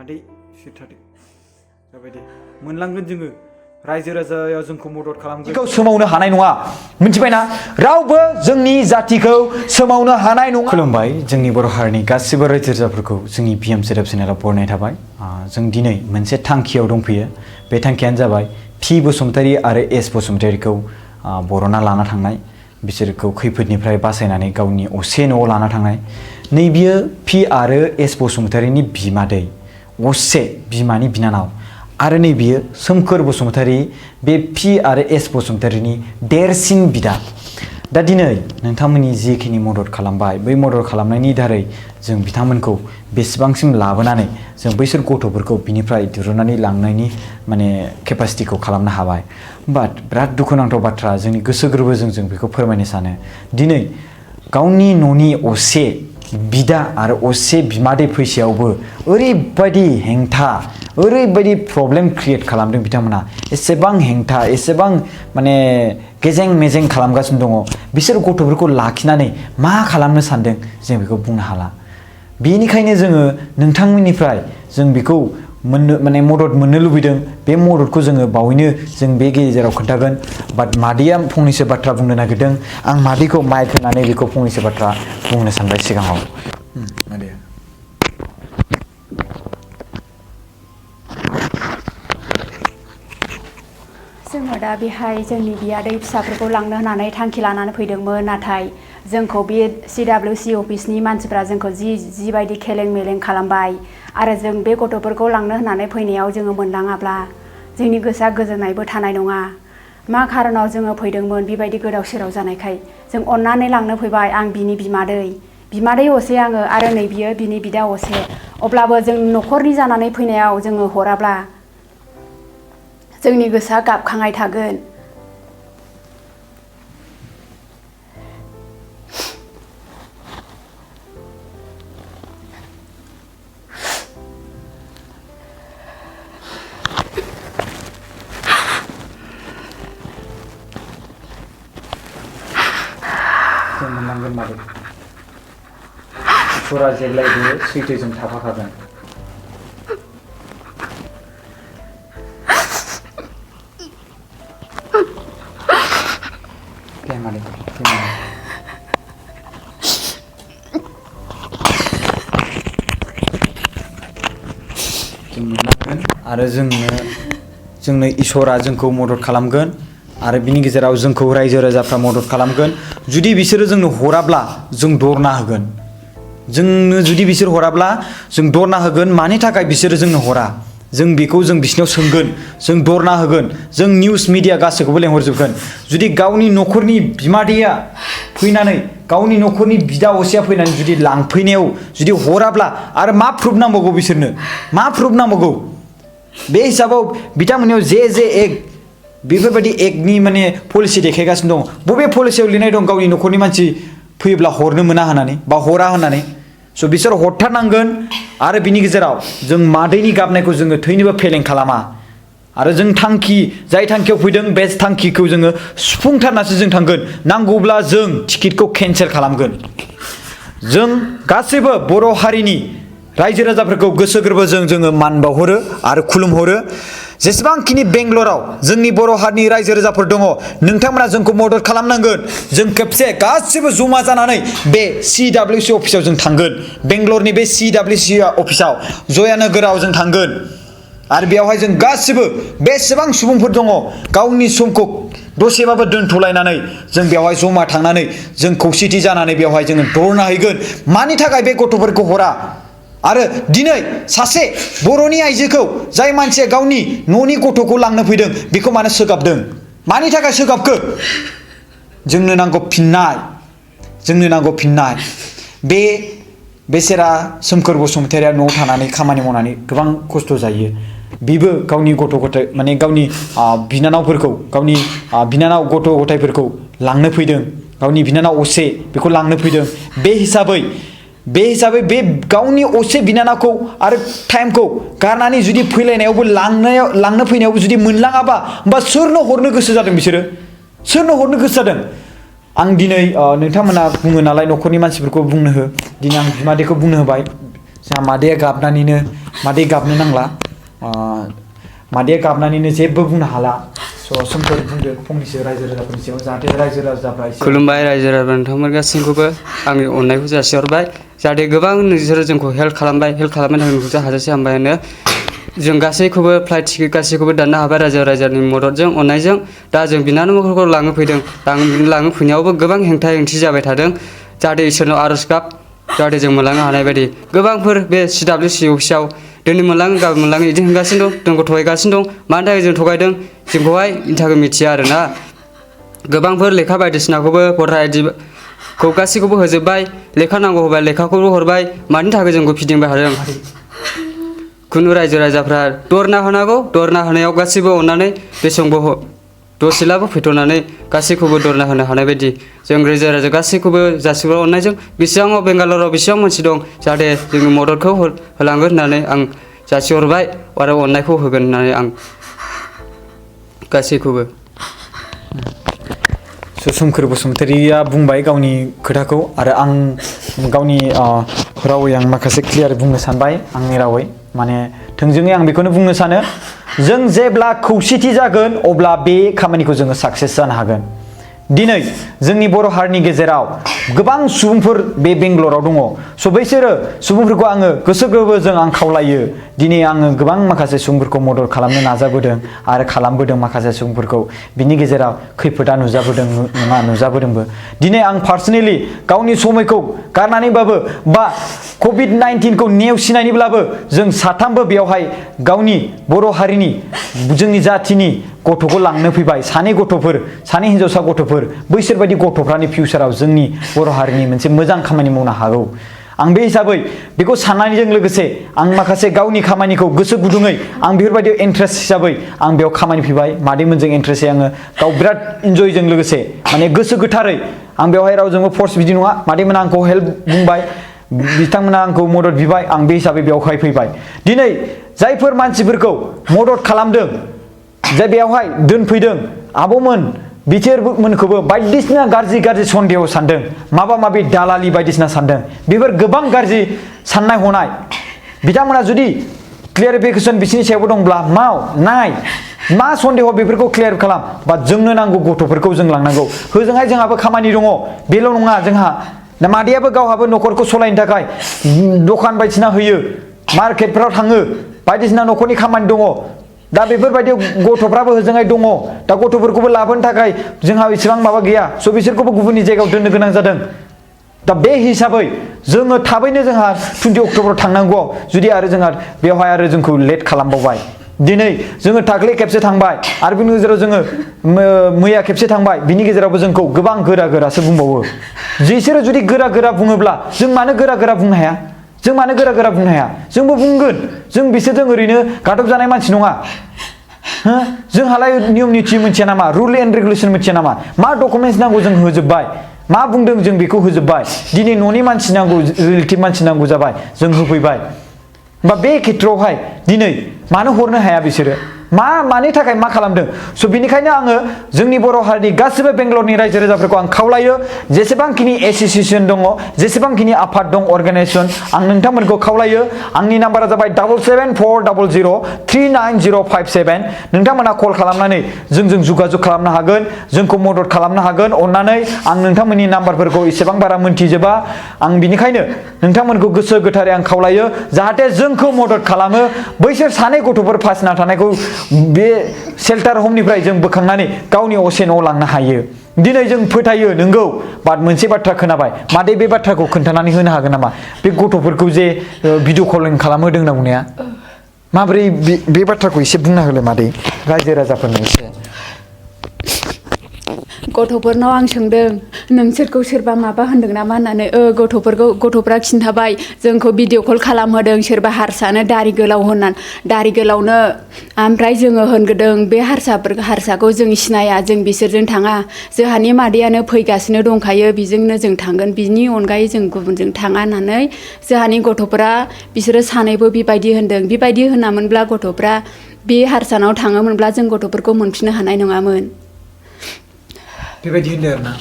मादै सिथादो जाबाय दे मोनलांगोन जोङो रायजो राजाया जोंखौ मदद खालामगोन सोमावनो हानाय नङा मिथिबायना रावबो जोंनि जातिखौ सोमावनो हानाय नङा खुलुमबाय जोंनि बर' हारिनि गासिबो रायजो राजाफोरखौ जोंनि PMZF चेनेलाव बरायनाय थाबाय जों दिनै मोनसे थांखियाव दंफैयो बे थांखियानो जाबाय P बसुमतारी आरो S बसुमतारीखौ बर'ना लाना थांनाय बिसोरखौ खैफोदनिफ्राय बासायनानै गावनि असे न'आव लाना थांनाय नैबियो P आरो S बसुमतारीनि बिमादै असे बिमानि बिनानाव आरो नैबियो सोमखोर बसुमतारी बे P आरो S बसुमतारीनि देरसिन बिदा दा दिनै नोंथांमोननि जिखिनि मदद खालामबाय बै मदद खालामनायनि दारै जों बिथांमोनखौ बेसेबांसिम लाबोनानै जों बैसोर गथ'फोरखौ बिनिफ्राय दिरुननानै लांनायनि माने केपासिटिखौ खालामनो हाबाय बाट बिराद दुखुनांथाव बाथ्रा जोंनि गोसो गोरबोजों जों बेखौ फोरमायनो सानो दिनै गावनि न'नि असे बिदा आरो असे बिमादै फैसेयावबो ओरैबायदि हेंथा ओरैबायदि प्रब्लेम क्रिएट खालामदों बिथांमोना एसेबां हेंथा एसेबां माने गेजें मेजें खालामगासिनो दङ बिसोर गथ'फोरखौ लाखिनानै मा खालामनो सानदों जों बेखौ बुंनो हाला बेनिखायनो जोङो नोंथांमोननिफ्राय जों बेखौ माने मदद मोननो लुबैदों बे मददखौ जोङो बावैनो जों बे गेजेराव खोन्थागोन बाट मादैया फंनैसो बाथ्रा बुंनो नागिरदों आं मादैखौ माइक होनानै बेखौ फंनैसो बाथ्रा बुंनो सानबाय सिगाङाव मादैया जोङो दा बेहाय जोंनि बियादै फिसाफोरखौ लांनो होननानै थांखि लानानै फैदोंमोन नाथाय जोंखौ बे CWC अफिसनि मानसिफ्रा जोंखौ जिबायदि खेलें मेलें खालामबाय आरो जों बे गथ'फोरखौ लांनो होननानै फैनायाव जोङो मोनलाङाब्ला जोंनि गोसोआ गोजोननायबो थानाय नङा मा खारनाव जोङो फैदोंमोन बेबायदि गोदाव सोराव जानायखाय जों अननानै लांनो फैबाय आं बिनि बिमादै असे आङो आरो नै बियो बिनि बिदा असे अब्लाबो जों न'खरनि जानानै फैनायाव जोङो हराब्ला जोंनि गोसोआ गाबखांनाय थागोन जों मोनलांगोन मादै इसोरा जेब्लायबो सैथोजों थाफाखागोन दे मादै जों मोनलांगोन आरो जोंनो इसोरा जोंखौ मदद खालामगोन आरो बिनि गेजेराव जोंखौ रायजो राजाफ्रा मदद खालामगोन जुदि बिसोरो जोंनो हराब्ला जों दरना होगोन जोंनो जुदि बिसोर हराब्ला जों दरना होगोन मानि थाखाय बिसोरो जोंनो हरा जों बेखौ जों बिसिनाव सोंगोन जों दरना होगोन जों निउस मिडिया गासैखौबो लेंहरजोबगोन जुदि गावनि न'खरनि बिमादैया फैनानै गावनि न'खरनि बिदा असेया फैनानै जुदि लांफैनायाव जुदि हराब्ला आरो मा प्रुफ नांबावगौ बिसोरनो मा प्रुफ नांबावगौ बे हिसाबाव बिथांमोननियाव जे एक बेफोरबायदि एक्टनि माने पलिसि देखायगासिनो दं बबे पलिसियाव लिरनाय दं गावनि न'खरनि मानसि फैयोब्ला हरनो मोना होननानै बा हरा होननानै स' बिसोर हरथारनांगोन आरो बिनि गेजेराव जों मादैनि गाबनायखौ जोङो थैनोबो फेलें खालामा आरो जों जाय थांखियाव फैदों बे थांखिखौ जोङो सुफुंथारनासो जों थांगोन नांगौब्ला जों टिकेटखौ केन्सेल खालामगोन जों गासैबो बर' हारिनि रायजो राजाफोरखौ गोसो गोरबोजों जोङो मान बावहरो आरो खुलुमहरो जेसेबांखिनि बेंगलराव जोंनि बर' हारिनि रायजो राजाफोर दङ नोंथांमोना जोंखौ मदद खालामनांगोन जों खेबसे गासिबो जमा जानानै बे CWC अफिसाव जों थांगोन बेंगलरनि बे CWC अफिसाव जयानोगोराव जों थांगोन आरो बेयावहाय जों गासिबो बेसेबां सुबुंफोर दङ गावनि समखौ दसेबाबो दोनथ'लायनानै जों बेवहाय जमा थांनानै जों खौसेथि जानानै बेवहाय जोङो दरना हैगोन मानि थाखाय बे गथ'फोरखौ हरा आरो दिनै सासे बर'नि आइजोखौ जाय मानसिया गावनि न'नि गथ'खौ लांनो फैदों बेखौ मानो सोगाबदों मानि थाखाय सोगाबखो जोंनो नांगौ फिननाय बे बेसेरा सोमखोर बसुमतारीया न'आव थानानै खामानि मावनानै गोबां खस्थ' जायो बिबो गावनि गथ' गथाय माने गावनि बिनानावफोरखौ गावनि बिनानाव गथ' गथायफोरखौ लांनो फैदों गावनि बिनानाव असे बेखौ लांनो फैदों बे हिसाबै बे गावनि असे बिनानावखौ आरो टाइमखौ गारनानै जुदि फैलायनायावबो लांनो फैनायावबो जुदि मोनलाङाबा होमबा सोरनो हरनो गोसो जादों बिसोरो सोरनो हरनो गोसो जादों आं दिनै नोंथांमोना बुङो नालाय न'खरनि मानसिफोरखौ बुंनो हो दिनै आं बिमादैखौ बुंनो होबाय जोंहा मादैया गाबनानैनो मादै गाबनो नांला मादैया गाबनानैनो जेबो बुंनो हाला स' सोमखोर बुंदो फंनैसो रायजो राजाफोरनि सायाव जाहाथे रायजो राजाफ्रा एसे खुलुमबाय रायजो राजा नोंथांमोन गासैखौबो आंनि अननायखौ जासिहरबाय जाहाथे गोबां नोंसोरो जोंखौ हेल्प खालामनो थाखाय नोंखौ हाजासे हामबाय होनो जों गासैखौबो फ्लाइट टिकेट गासैखौबो दाननो हाबाय रायजो राजानि मददजों अननायजों दा जों बिनानावफोरखौ लांनो फैदों लांनो फैनायावबो गोबां हेंथा हेंथि जाबाय थादों जाहाथे इसोरनाव आरज गाब जाहाथे जों मोनलांनो हानाय बायदि गोबांफोर बे CWC अफिसाव दिनै मोनलाङो गाबोन मोनलाङो बिदि होनगासिनो दं जोंखौ थगायगासिनो दं मानि थाखाय जों थगायदों जोंखौहाय बेनि थाखाय मिथिया आरोना गोबांफोर लेखा बायदिसिनाखौबो भटार आइडिखौ गासैखौबो होजोब्बाय लेखा नांगौ होबाय लेखाखौबो हरबाय मानि थाखाय जोंखौ फिदिंबाय थादों खुनु रायजो राजाफ्रा दरना होनांगौ दरना होनायाव गासैबो अननानै बे समखौ दसेब्लाबो फैथ'नानै गासैखौबो दरना होनो हानाय बायदि जों रायजो राजा गासैखौबो जासिबो अननायजों बेसेबां बेंगालराव बेसेबां मानसि दं जाहाथे जोंनि मददखौ होलांगोन होननानै आं जासिहरबाय आरो अननायखौ होगोन होननानै आं गासैखौबो सोमखोर बसुमतारिया बुंबाय गावनि खोथाखौ आरो आं गावनि रावै आं माखासे क्लियार बुंनो सानबाय आंनि रावै माने थोंजोङै आं बेखौनो बुंनो सानो जों जेब्ला खौसेथि जागोन अब्ला बे खामानिखौ जोङो साक्सेस जानो हागोन दिनै जोंनि बर' हारिनि गेजेराव गोबां सुबुंफोर बे बेंगलराव दङ स' बैसोरो सुबुंफोरखौ आङो गोसो गोरबोजों आं खावलायो दिनै आङो गोबां माखासे सुबुंफोरखौ मदद खालामनो नाजाबोदों आरो खालामबोदों माखासे सुबुंफोरखौ बिनि गेजेराव खैफोदा नुजाबोदों नङा नुजाबोदोंबो दिनै आं पार्सनेलि गावनि समायखौ गारनानैबाबो बा COVID-19खौ नेवसिनायनिब्लाबो जों साथामबो बेयावहाय गावनि बर' हारिनि जोंनि जाथिनि गथ'खौ लांनो फैबाय सानै हिनजावसा गथ'फोर बैसोर बायदि गथ'फ्रानि फिउचाराव जोंनि बर' हारिनि मोनसे मोजां खामानि मावनो हागौ आं बे हिसाबै बेखौ साननायजों लोगोसे आं माखासे गावनि खामानिखौ गोसो गुदुङै आं बेफोरबायदि इन्ट्रेस्ट हिसाबै आं बेयाव खामानि फैबाय मादैमोनजों इन्ट्रेस्टै आङो गाव बिराद इन्जयजों लोगोसे माने गोसो गोथारै आं बेवहाय रावजोंबो फर्स बिदि नङा मादैमोना आंखौ हेल्प बुंबाय बिथांमोना आंखौ मदद बिबाय आं बे हिसाबै बेयावहाय फैबाय दिनै जायफोर मानसिफोरखौ मदद खालामदों जे बेयावहाय दोनफैदों आब'मोन बिसोरमोनखौबो बायदिसिना गाज्रि सन्देह सानदों माबा माबि दालालि बायदिसिना सानदों बेफोर गोबां गाज्रि साननाय हनाय बिथांमोना जुदि क्लियारिफिकेसन बिसोरनि सायावबो दंब्ला मा सन्देह बेफोरखौ क्लियार खालाम बा जोंनो नांगौ गथ'फोरखौ जों लांनांगौ होजोंहाय जोंहाबो खामानि दङ बेल' नङा जोंहा मादैयाबो गावहाबो न'खरखौ सलायनो थाखाय दखान बायदिसिना होयो मार्केटफ्राव थाङो बायदिसिना न'खरनि खामानि दङ दा बेफोरबायदि गथ'फ्राबो होजोंहाय दङ दा गथ'फोरखौबो लाबोनो थाखाय जोंहा इसेबां माबा गैया स' बिसोरखौबो गुबुननि जायगायाव दोननो गोनां जादों दा बे हिसाबै जोङो थाबैनो जोंहा 20 अक्ट'बराव थांनांगौ जुदि आरो जोंहा बेवहाय आरो जोंखौ लेट खालामबावबाय दिनै जोङो दाख्लै खेबसे थांबाय आरो बिनि गेजेराव जोङो मैया खेबसे थांबाय बिनि गेजेरावबो जोंखौ गोबां गोरासो बुंबावो बिसोरो जुदि गोरा बुङोब्ला जों मानो गोरा बुंनो हाया जोंबो बुंगोन जों बिसोरजों ओरैनो गादब जानाय मानसि नङा जोंहालाय नियम निथि मिथिया नामा रुल एन्ड रेगुलेसन मिथिया नामा मा डकुमेन्टस नांगौ जों होजोब्बाय मा बुंदों जों बेखौ होजोब्बाय दिनै न'नि मानसि नांगौ रिलेटिभ मानसि नांगौ जाबाय जों होफैबाय बा बे खेथ्रआवहाय दिनै मानो हरनो हाया बिसोरो मानि थाखाय मा खालामदों स' बिनिखायनो आङो जोंनि बर' हारिनि गासिबो बेंगलरनि रायजो राजाफोरखौ आं खावलायो जेसेबांखिनि एस'सिएसन दङ जेसेबांखिनि आफाद दं अर्गानाइजेसन आं नोंथांमोनखौ खावलायो आंनि नाम्बारा जाबाय 7740039057 नोंथांमोना कल खालामनानै जोंजों जगाजग खालामनो हागोन जोंखौ मदद खालामनो हागोन अननानै आं नोंथांमोननि नाम्बारफोरखौ एसेबां बारा मोनथिजोबा आं बिनिखायनो नोंथांमोनखौ गोसो गोथारै आं खावलायो जाहाथे जोंखौ मदद खालामो बैसोर सानै गथ'फोर फासिना थानायखौ बे शेल्टार हमनिफ्राय जों बोखांनानै गावनि असे न'आव लांनो हायो दिनै जों फोथायो नोंगौ बाट मोनसे बाथ्रा खोनाबाय मादै बे बाथ्राखौ खोन्थानानै होनो हागोन नामा बे गथ'फोरखौ जे भिडिअ कलिं खालामहोदों होनना बुंनाया माबोरै बे बाथ्राखौ एसे बुंना होलाय मादै रायजो राजाफोरनो एसे गथ'फोरनाव आं सोंदों नोंसोरखौ सोरबा माबा होनदों नामा होननानै गथ'फ्रा खिन्थाबाय जोंखौ भिडिअ कल खालामहोदों सोरबा हारसानो दारि गोलावनो ओमफ्राय जोङो होनगोदों बे हारसाखौ जों सिनाया जों बिसोरजों थाङा जोंहानि मादैयानो फैगासिनो दंखायो बेजोंनो जों थांगोन बिनि अनगायै जों गुबुनजों थाङा होननानै जोंहानि गथ'फ्रा बिसोरो सानैबो बेबायदि होनदों बेबायदि होनामोनब्ला गथ'फ्रा बे हारसानाव थाङोमोनब्ला जों गथ'फोरखौ मोनफिननो हानाय नङामोन बेबायदि होनदों आरोना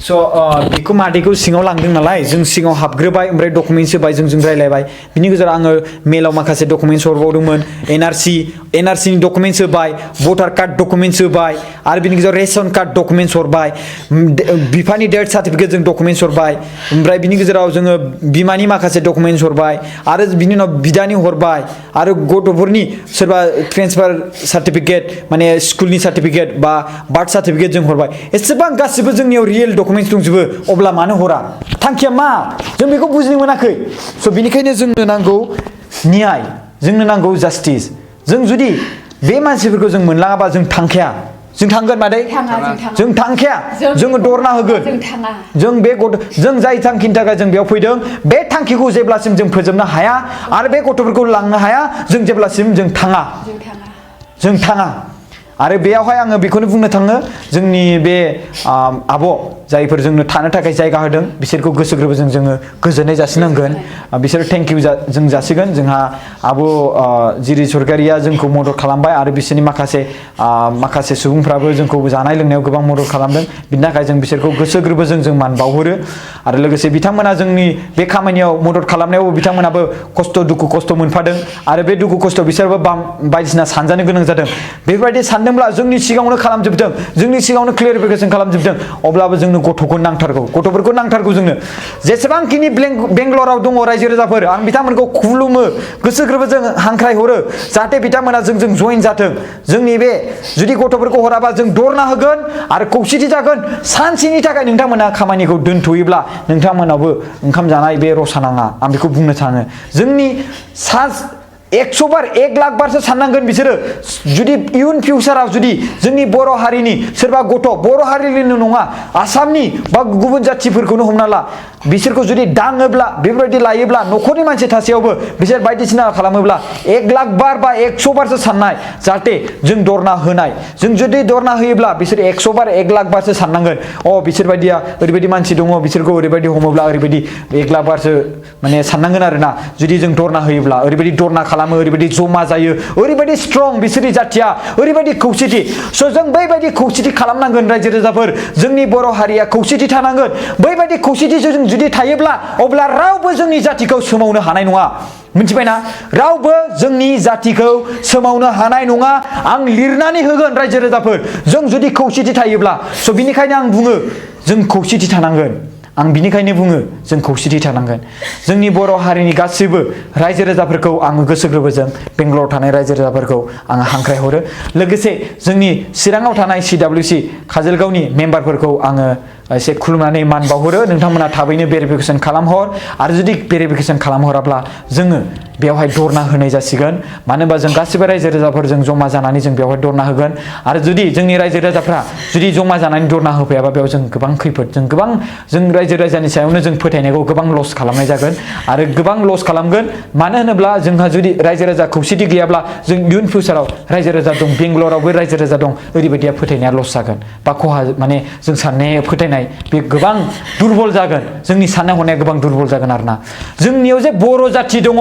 स' बेखौ मादैखौ सिङाव लांदों नालाय जों सिङाव हाबग्रोबाय ओमफ्राय डकुमेन्टस होबाय जों रायलायबाय बिनि गेजेराव आङो मेलाव माखासे डकुमेन्टस हरबावदोंमोन एनआरसि नि डकुमेन्टस होबाय भटार कार्ड डकुमेन्टस होबाय आरो बिनि गेजेराव रेशन कार्ड डकुमेन्टस हरबाय बिफानि डेथ सार्टिफिकेट जों डकुमेन्टस हरबाय ओमफ्राय बिनि गेजेराव जोङो बिमानि माखासे डकुमेन्टस हरबाय आरो बिनि उनाव बिदानि हरबाय आरो गथ'फोरनि सोरबा ट्रेन्सफार सार्टिफिकेट माने स्कुलनि सार्टिफिकेट बा बार्थ सार्टिफिकेट जों हरबाय एसेबां गासिबो जोंनियाव रियेल डकुमेन्टस दंजोबो अब्ला मानो हरा थांखिया मा जों बेखौ बुजिनो मोनाखै स' बिनिखायनो जोंनो नांगौ न्याय जोंनो नांगौ जास्टिस जों जुदि बे मानसिफोरखौ जों मोनलाङाबा जों थांखाया जों थांगोन मादै जों थांखाया जोङो दरना होगोन जों बे जों जाय थांखिनि थाखाय जों बेयाव फैदों बे थांखिखौ जेब्लासिम जों फोजोबनो हाया आरो बे गथ'फोरखौ लांनो हाया जों जेब्लासिम जों थाङा आरो बेयावहाय आङो बेखौनो बुंनो थाङो जोंनि बे आब' जायफोर जोंनो थानो थाखाय जायगा होदों बिसोरखौ गोसो गोरबोजों जोङो गोजोननाय जासिनांगोन बिसोर थेंक इउ जों जासिगोन जोंहा आब' जिरि सरकारिया जोंखौ मदद खालामबाय आरो बिसोरनि माखासे सुबुंफ्राबो जोंखौ जानाय लोंनायाव गोबां मदद खालामदों बिनि थाखाय जों बिसोरखौ गोसो गोरबोजों जों मान बावहरो आरो लोगोसे बिथांमोना जोंनि बे खामानियाव मदद खालामनायाव बिथांमोनाबो दुखु खस्थ' मोनफादों आरो बे दुखु खस्थ' बिसोरबो बायदिसिना सानजानो गोनां जादों बेफोरबायदि सानदोंब्ला जोंनि सिगाङावनो खालामजोबदों जोंनि सिगाङावनो क्लियारिफिकेसन खालामजोबदों अब्लाबो जोंनो गथ'फोरखौ नांथारगौ जोंनो जेसेबांखिनि बेंगलराव दङ रायजो राजाफोर आं बिथांमोनखौ खुलुमो गोसो गोरबोजों हांख्राय हरो जाहाथे बिथांमोना जोंजों जइन जाथों जोंनि बे जुदि गथ'फोरखौ हराबा जों दरना होगोन आरो खौसेथि जागोन सानसेनि थाखाय नोंथांमोना खामानिखौ दोनथ'योब्ला नोंथांमोनावबो ओंखाम जानाय बे रसा नाङा आं बेखौ बुंनो थाङो जोंनि 100 बार 1 लाख बारसो साननांगोन बिसोरो जुदि इयुन फिउचाराव जुदि जोंनि बर' हारिनि सोरबा गथ' बर' हारिनिल' नङा आसामनि बा गुबुन जाथिफोरखौनो हमना ला बिसोरखौ जुदि दाङोब्ला बेफोरबायदि लायोब्ला न'खरनि मानसि थासेयावबो बिसोर बायदिसिना खालामोब्ला 1 लाख बार बा 100 बारसो साननाय जाहाथे जों दरना होनाय जों जुदि दरना होयोब्ला बिसोर 100 बार 1 लाख बारसो साननांगोन बिसोरबायदिया ओरैबायदि मानसि दङ बिसोरखौ ओरैबायदि हमोब्ला ओरैबायदि 1 लाख बारसो माने साननांगोन आरोना जुदि जों दरना होयोब्ला ओरैबायदि दरना खालामो ओरैबायदि जमा जायो ओरैबायदि स्ट्रं बिसोरनि जाथिया ओरैबायदि खौसेथि स' जों बैबायदि खौसेथि खालामनांगोन रायजो राजाफोर जोंनि बर' हारिया खौसेथि थानांगोन बैबायदि खौसेथिजों जों जुदि थायोब्ला अब्ला रावबो जोंनि जातिखौ सोमावनो हानाय नङा मिथिबायना रावबो जोंनि जातिखौ सोमावनो हानाय नङा आं लिरनानै होगोन रायजो राजाफोर जों जुदि खौसेथि थायोब्ला स' बिनिखायनो आं बुङो जों खौसेथि थानांगोन आं बिनिखायनो बुङो जों खौसेथि थानांगोन जोंनि बर' हारिनि गासैबो रायजो राजाफोरखौ आङो गोसो गोरबोजों बेंगलराव थानाय रायजो राजाफोरखौ आङो हांख्राय हरो लोगोसे जोंनि चिराङाव थानाय CWC काजलगावनि मेम्बारफोरखौ आङो एसे खुलुमनानै मान बावहरो नोंथांमोना थाबैनो भेरिफिकेसन खालामहर आरो जुदि भेरिफिकेसन खालामहराब्ला जोङो बेवहाय दरना होनाय जासिगोन मानो होनबा जों गासिबो रायजो राजाफोरजों जमा जानानै जों बेवहाय दरना होगोन आरो जुदि जोंनि रायजो राजाफ्रा जुदि जमा जानानै दरना होफैयाबा बेयाव जों गोबां खैफोद जों रायजो राजानि सायावनो जों फोथायनायखौ गोबां लस खालामनाय जागोन आरो गोबां लस खालामगोन मानो होनोब्ला जोंहा जुदि रायजो राजा खौसेथि गैयाब्ला जों इयुन फिउचाराव रायजो राजा दं बेंगलरावबो रायजो राजा दं ओरैबायदिया फोथायनाया लस जागोन बा खहा माने जों साननाय फोथायनाय बे गोबां दुरबल जागोन जोंनि साननाय हनाया गोबां दुरबल जागोन आरोना जोंनियाव जे बर' जाथि दङ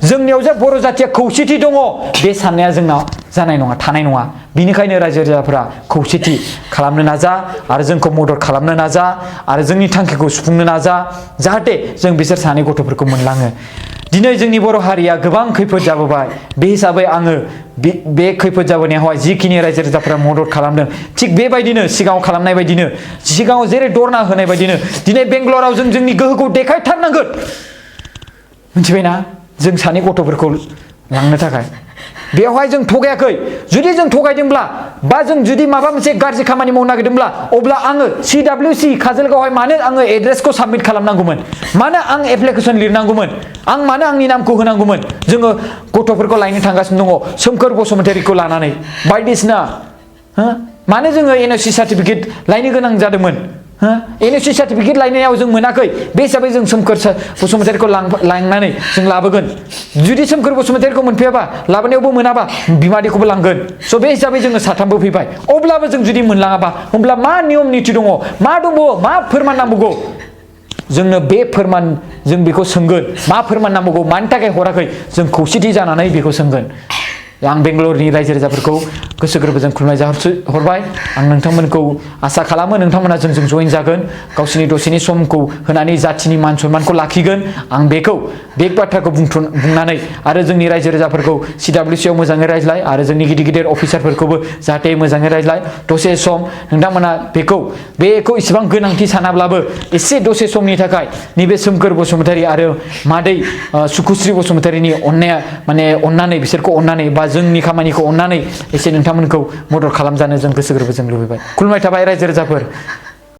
जोंनियाव जे बर' जाथिया खौसेथि दङ बे साननाया जोंनाव जानाय नङा थानाय नङा बिनिखायनो रायजो राजाफोरा खौसेथि खालामनो नाजा आरो जोंखौ मदद खालामनो नाजा आरो जोंनि थांखिखौ सुफुंनो नाजा जाहाथे जों बिसोर सानै गथ'फोरखौ मोनलाङो दिनै जोंनि बर' हारिया गोबां खैफोद जाबोबाय बे हिसाबै आङो बे खैफोद जाबोनायावहाय जिखिनि रायजो राजाफोरा मदद खालामदों थिग बेबायदिनो सिगाङाव खालामनाय बायदिनो सिगाङाव जेरै दरना होनाय बायदिनो दिनै बेंगलराव जों जोंनि गोहोखौ देखायथारनांगोन मिथिबायना जों सानै गथ'फोरखौ लांनो थाखाय बेवहाय जों थगायाखै जुदि जों थगायदोंब्ला बा जों जुदि माबा मोनसे गाज्रि खामानि मावनो नागिरदोंब्ला अब्ला आङो CWC काजलगावहाय मानो आङो एड्रेसखौ साबमिट खालामनांगौमोन मानो आं एप्लिकेसन लिरनांगौमोन आं मानो आंनि नामखौ होनांगौमोन जोङो गथ'फोरखौ लायनो थांगासिनो दङ सोमखोर बसुमतारीखौ लानानै बायदिसिना मानो जोङो NOC सार्टिफिकेट लायनो गोनां जादोंमोन NOC सार्टिफिकेट लायनायाव जों मोनाखै बे हिसाबै जों सोमखोर बसुमतारीखौ लांनानै जों लाबोगोन जुदि सोमखोर बसुमतारीखौ मोनफैयाबा लाबोनायावबो मोनाबा बिमादैखौबो लांगोन स' बे हिसाबै जोङो साथामबो फैबाय अब्लाबो जों जुदि मोनलाङाबा होमब्ला मा नियम निथि दङ मा दंबावो मा फोरमान नांबावगौ जोंनो बे फोरमान जों बेखौ सोंगोन मा फोरमान नांबावगौ मानि थाखाय हराखै जों खौसेथि जानानै बेखौ सोंगोन आं बेंगलरनि रायजो राजाफोरखौ गोसो गोरबोजों खुलुमनाय जाहरबाय आं नोंथांमोनखौ आसा खालामो नोंथांमोना जोंजों जइन जागोन गावसोरनि दसेनि समखौ होनानै जाथिनि मान सन्मानखौ लाखिगोन आं बेखौ बे बाथ्राखौ बुंनानै आरो जोंनि रायजो राजाफोरखौ CWC आव मोजाङै रायज्लाय आरो जोंनि गिदिर गिदिर अफिसारफोरखौबो जाहाथे मोजाङै रायज्लाय दसे सम नोंथांमोना बेखौ इसेबां गोनांथि सानाब्लाबो एसे दसे समनि थाखाय नैबे सोमखोर बसुमतारी आरो मादै सुखुश्री बसुमतारीनि अननानै बिसोरखौ अननानै बा जोंनि खामानिखौ अननानै एसे नोंथांमोनखौ मदद खालामजानो जों गोसो गोरबोजों लुबैबाय खुलुमनाय थाबाय रायजो राजाफोर